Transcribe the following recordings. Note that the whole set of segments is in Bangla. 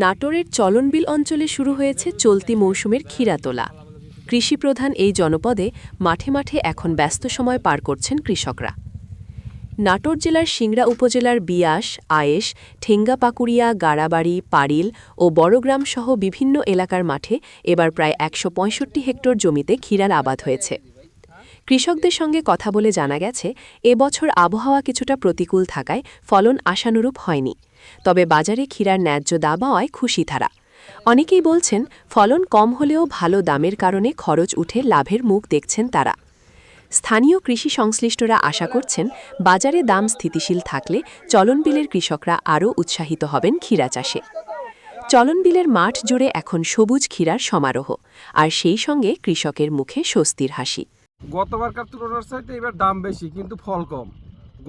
নাটোরের চলনবিল অঞ্চলে শুরু হয়েছে চলতি মৌসুমের ক্ষীরা তোলা। কৃষিপ্রধান এই জনপদে মাঠে মাঠে এখন ব্যস্ত সময় পার করছেন কৃষকরা। নাটোর জেলার সিংড়া উপজেলার বিয়াস, আয়েশ, ঠেঙ্গাপাকুড়িয়া, গাড়াবাড়ি, পারিল ও বড়গ্রাম সহ বিভিন্ন এলাকার মাঠে এবার প্রায় ১৬৫ হেক্টর জমিতে ক্ষীরার আবাদ হয়েছে। কৃষকদের সঙ্গে কথা বলে জানা গেছে, এবছর আবহাওয়া কিছুটা প্রতিকূল থাকায় ফলন আশানুরূপ হয়নি। তবে বাজারে ক্ষীরার ন্যায্য দাম পাওয়ায় খুশি তারা। অনেকেই বলছেন, ফলন কম হলেও ভালো দামের কারণে খরচ উঠে লাভের মুখ দেখছেন তারা। স্থানীয় কৃষি সংশ্লিষ্টরা আশা করছেন, বাজারে দাম স্থিতিশীল থাকলে চলনবিলের কৃষকরা আরও উৎসাহিত হবেন ক্ষীরা চাষে। চলনবিলের মাঠ জুড়ে এখন সবুজ ক্ষীরার সমারোহ, আর সেই সঙ্গে কৃষকের মুখে স্বস্তির হাসি। গতবারকার তুলনার চাইতে এবার দাম বেশি, কিন্তু ফল কম।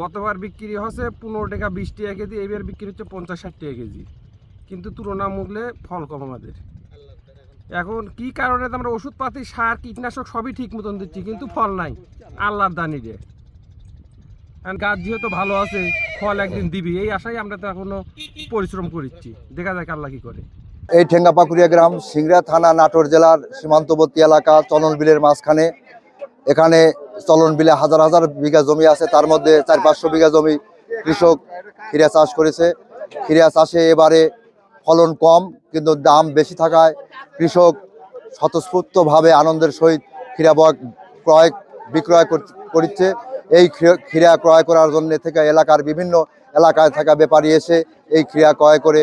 গতবার বিক্রি হচ্ছে 15 টাকা 20 টাকা কেজি, এবার বিক্রি হচ্ছে 50-60 টাকা কেজি, কিন্তু তুলনামূল্যে ফল কম আমাদের। এখন কি কারণে আমরা ওষুধপাতি, সার, কীটনাশক সবই ঠিক মতন দিচ্ছি, কিন্তু ফল নাই। আল্লাহর দানি রে, গাছ যেহেতু ভালো আছে, ফল একদিন দিবি এই আশায় আমরা তো এখনো পরিশ্রম করছি। দেখা যাক আল্লাহ কি করে। এই ঠেঙ্গাপাকুড়িয়া গ্রাম সিংড়া থানা, নাটোর জেলার সীমান্তবর্তী এলাকা, চলনবিলের মাঝখানে। এখানে চলনবিলে হাজার হাজার বিঘা জমি আছে, তার মধ্যে 400-500 বিঘা জমি কৃষক ক্ষীরা চাষ করেছে। ক্ষীরা চাষে এবারে ফলন কম, কিন্তু দাম বেশি থাকায় কৃষক স্বতঃস্ফূর্তভাবে আনন্দের সহিত ক্ষীরা বিক্রয় করছে। এই ক্ষীরা ক্রয় করার জন্য থেকে এলাকার বিভিন্ন এলাকায় থাকা ব্যাপারী এসে এই ক্ষীরা ক্রয় করে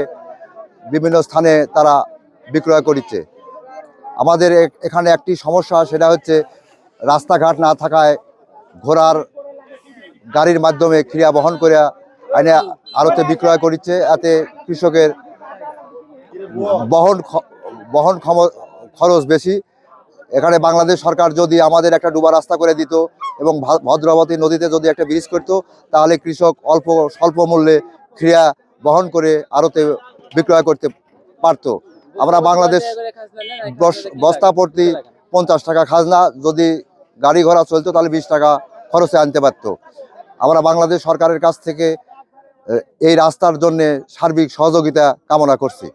বিভিন্ন স্থানে তারা বিক্রয় করছে। আমাদের এখানে একটি সমস্যা, সেটা হচ্ছে রাস্তাঘাট না থাকায় ঘোড়ার গাড়ির মাধ্যমে ক্ষীরা বহন করে আইনে আড়তে বিক্রয় করছে। এতে কৃষকের বহন খরচ বেশি। এখানে বাংলাদেশ সরকার যদি আমাদের একটা ডুবা রাস্তা করে দিত এবং ভদ্রাবতী নদীতে যদি একটা ব্রিজ করতো, তাহলে কৃষক স্বল্প মূল্যে ক্ষীরা বহন করে আড়তে বিক্রয় করতে পারত। আমরা বাংলাদেশ বস্তা প্রতি 50 টাকা খাজনা, যদি গাড়ি ঘোড়া চলতো তাহলে 20 টাকা খরচে আনতে পারত। আমরা বাংলাদেশ সরকারের কাছ থেকে এই রাস্তার জন্য সার্বিক সহযোগিতা কামনা করছি।